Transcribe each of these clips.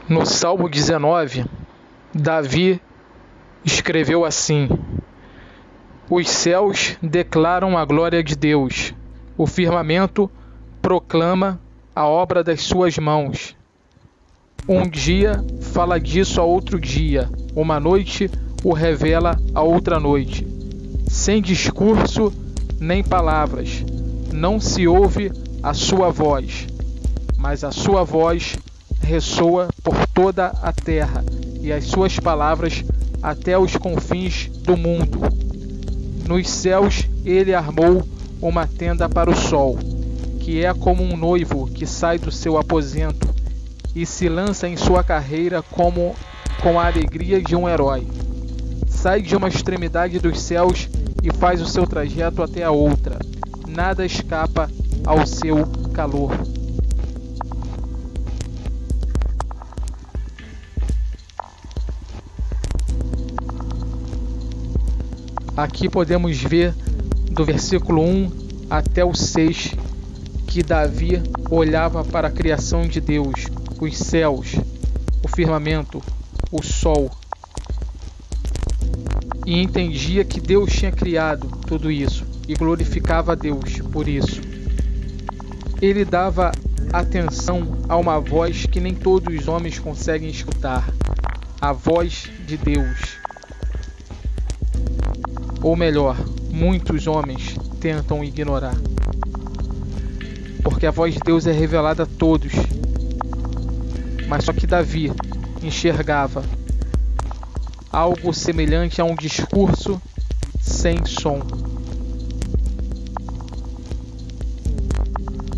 No Salmo 19, Davi escreveu assim: Os céus declaram a glória de Deus, o firmamento proclama a obra das suas mãos. Um dia fala disso a outro dia, uma noite o revela a outra noite. Sem discurso nem palavras, não se ouve a sua voz, mas a sua voz ressoa por toda a terra e as suas palavras até os confins do mundo. Nos céus ele armou uma tenda para o sol, que é como um noivo que sai do seu aposento e se lança em sua carreira com a alegria de um herói. Sai de uma extremidade dos céus e faz o seu trajeto até a outra. Nada escapa ao seu calor. Aqui podemos ver do versículo 1 até o 6 que Davi olhava para a criação de Deus, os céus, o firmamento, o sol, e entendia que Deus tinha criado tudo isso e glorificava a Deus por isso. Ele dava atenção a uma voz que nem todos os homens conseguem escutar, a voz de Deus. Ou melhor, muitos homens tentam ignorar. Porque a voz de Deus é revelada a todos. Mas só que Davi enxergava algo semelhante a um discurso sem som.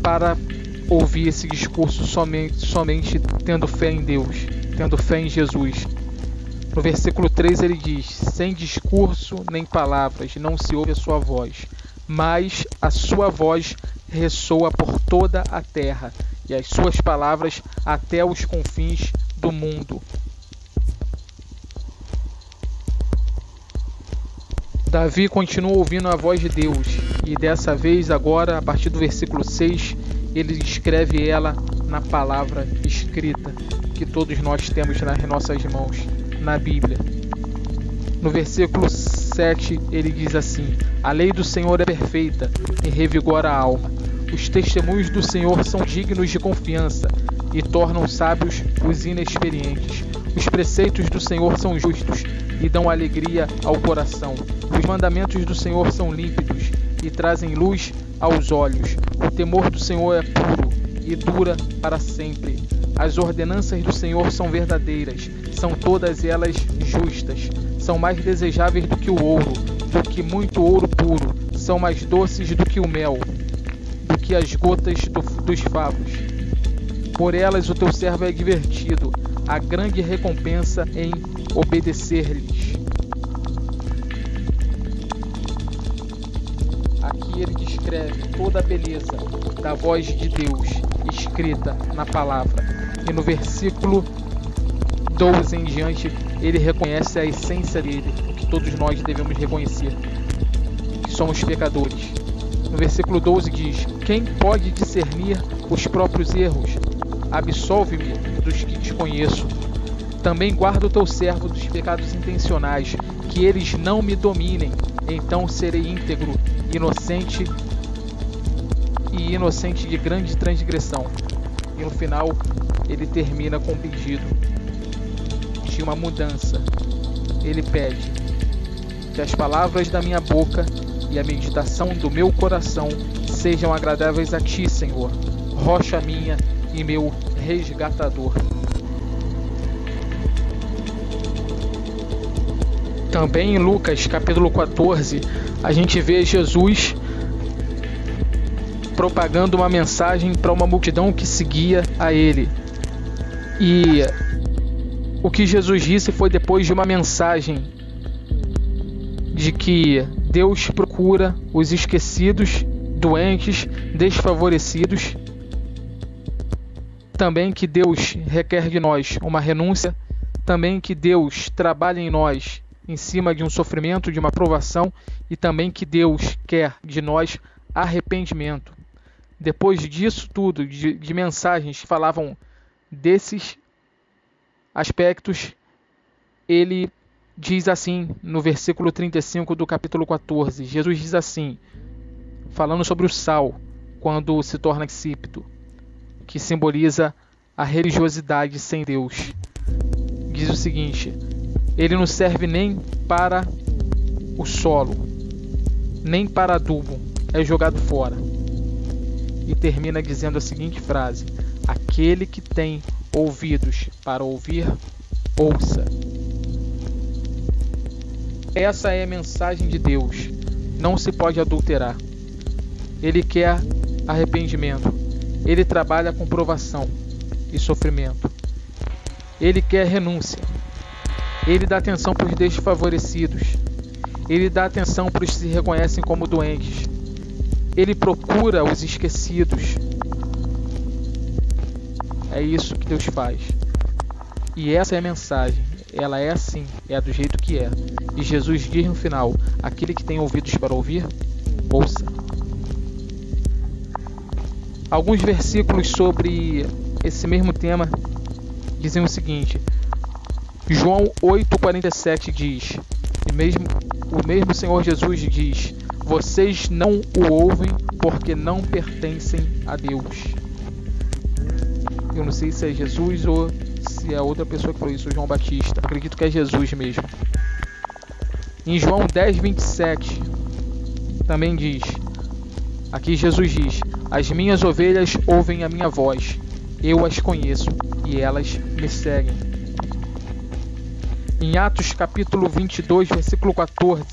Para ouvir esse discurso somente tendo fé em Deus, tendo fé em Jesus. No versículo 3 ele diz: sem discurso nem palavras, não se ouve a sua voz, mas a sua voz ressoa por toda a terra, e as suas palavras até os confins do mundo. Davi continua ouvindo a voz de Deus, e dessa vez, agora, a partir do versículo 6, ele escreve ela na palavra escrita, que todos nós temos nas nossas mãos, na Bíblia. No versículo 7 ele diz assim: a lei do Senhor é perfeita e revigora a alma. Os testemunhos do Senhor são dignos de confiança e tornam sábios os inexperientes. Os preceitos do Senhor são justos e dão alegria ao coração. Os mandamentos do Senhor são límpidos e trazem luz aos olhos. O temor do Senhor é puro e dura para sempre. As ordenanças do Senhor são verdadeiras, são todas elas justas. São mais desejáveis do que o ouro, do que muito ouro puro. São mais doces do que o mel, do que as gotas dos favos. Por elas o teu servo é divertido, há grande recompensa em obedecer-lhes. Aqui ele descreve toda a beleza da voz de Deus escrita na palavra. E no versículo 12 em diante, ele reconhece a essência dele, que todos nós devemos reconhecer, que somos pecadores. No versículo 12 diz: quem pode discernir os próprios erros? Absolve-me dos que desconheço. Também guarda o teu servo dos pecados intencionais, que eles não me dominem. Então serei íntegro, inocente de grande transgressão. E no final ele termina com um pedido de uma mudança. Ele pede que as palavras da minha boca e a meditação do meu coração sejam agradáveis a ti, Senhor, rocha minha e meu resgatador. Também em Lucas capítulo 14 a gente vê Jesus propagando uma mensagem para uma multidão que seguia a ele. E o que Jesus disse foi depois de uma mensagem de que Deus procura os esquecidos, doentes, desfavorecidos. Também que Deus requer de nós uma renúncia. Também que Deus trabalha em nós em cima de um sofrimento, de uma provação. E também que Deus quer de nós arrependimento. Depois disso tudo, de mensagens que falavam aspectos, ele diz assim no versículo 35 do capítulo 14. Jesus diz assim, falando sobre o sal, quando se torna insípido, que simboliza a religiosidade sem Deus. Diz o seguinte: ele não serve nem para o solo, nem para adubo, é jogado fora. E termina dizendo a seguinte frase: aquele que tem ouvidos para ouvir, ouça. Essa é a mensagem de Deus. Não se pode adulterar. Ele quer arrependimento. Ele trabalha com provação e sofrimento. Ele quer renúncia. Ele dá atenção para os desfavorecidos. Ele dá atenção para os que se reconhecem como doentes. Ele procura os esquecidos. É isso que Deus faz. E essa é a mensagem. Ela é assim, é do jeito que é. E Jesus diz no final: aquele que tem ouvidos para ouvir, ouça. Alguns versículos sobre esse mesmo tema dizem o seguinte: João 8,47 diz, o mesmo Senhor Jesus diz: vocês não o ouvem porque não pertencem a Deus. Eu não sei se é Jesus ou se é outra pessoa que falou isso, João Batista. Eu acredito que é Jesus mesmo. Em João 10,27 também diz, aqui Jesus diz: as minhas ovelhas ouvem a minha voz, eu as conheço e elas me seguem. Em Atos capítulo 22, versículo 14,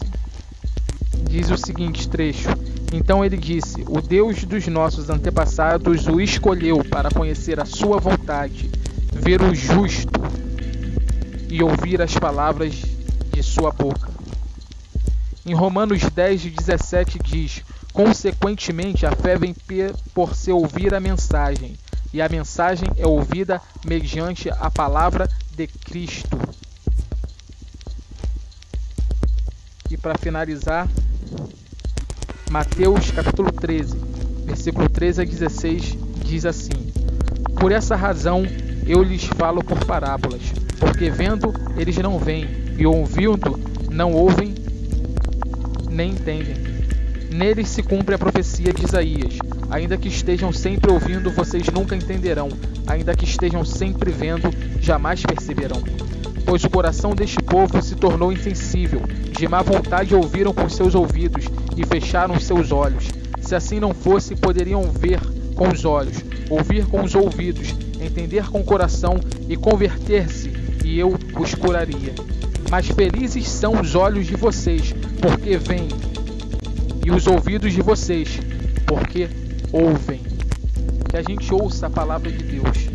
diz o seguinte trecho: então ele disse: o Deus dos nossos antepassados o escolheu para conhecer a sua vontade, ver o justo e ouvir as palavras de sua boca. Em Romanos 10:17 diz: consequentemente a fé vem por se ouvir a mensagem, e a mensagem é ouvida mediante a palavra de Cristo. E para finalizar, Mateus capítulo 13, versículo 13 a 16 diz assim: por essa razão eu lhes falo por parábolas, porque vendo eles não veem, e ouvindo não ouvem nem entendem. Neles se cumpre a profecia de Isaías: ainda que estejam sempre ouvindo, vocês nunca entenderão, ainda que estejam sempre vendo, jamais perceberão. Pois o coração deste povo se tornou insensível, de má vontade ouviram com seus ouvidos e fecharam seus olhos. Se assim não fosse, poderiam ver com os olhos, ouvir com os ouvidos, entender com o coração e converter-se, e eu os curaria. Mas felizes são os olhos de vocês, porque veem, e os ouvidos de vocês, porque ouvem. Que a gente ouça a palavra de Deus,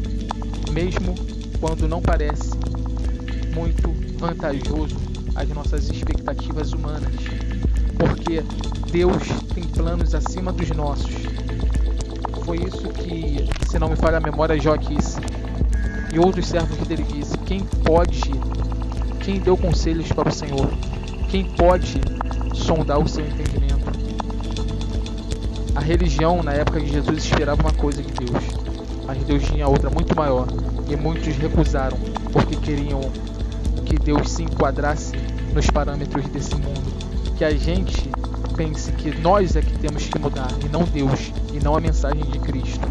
mesmo quando não parece muito vantajoso às nossas expectativas humanas, porque Deus tem planos acima dos nossos. Foi isso que, se não me falha a memória, Jó disse, e outros servos dele disse: quem deu conselhos para o Senhor? Quem pode sondar o seu entendimento? A religião na época de Jesus esperava uma coisa de Deus, mas Deus tinha outra muito maior, e muitos recusaram porque queriam que Deus se enquadrasse nos parâmetros desse mundo. Que a gente pense que nós é que temos que mudar, e não Deus, e não a mensagem de Cristo.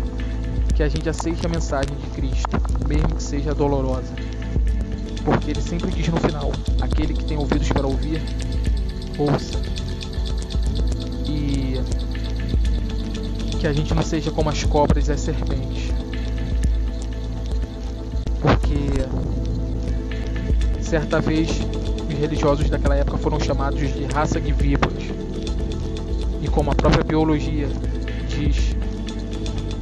Que a gente aceite a mensagem de Cristo, mesmo que seja dolorosa, porque ele sempre diz no final: aquele que tem ouvidos para ouvir, ouça. E que a gente não seja como as cobras e as serpentes, porque certa vez os religiosos daquela época foram chamados de raça de víboras, e como a própria biologia diz,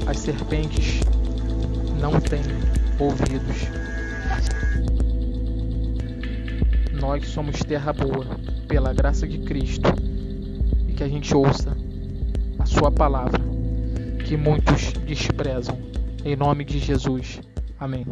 as serpentes não têm ouvidos. Nós somos terra boa pela graça de Cristo, e que a gente ouça a sua palavra, que muitos desprezam. Em nome de Jesus. Amém.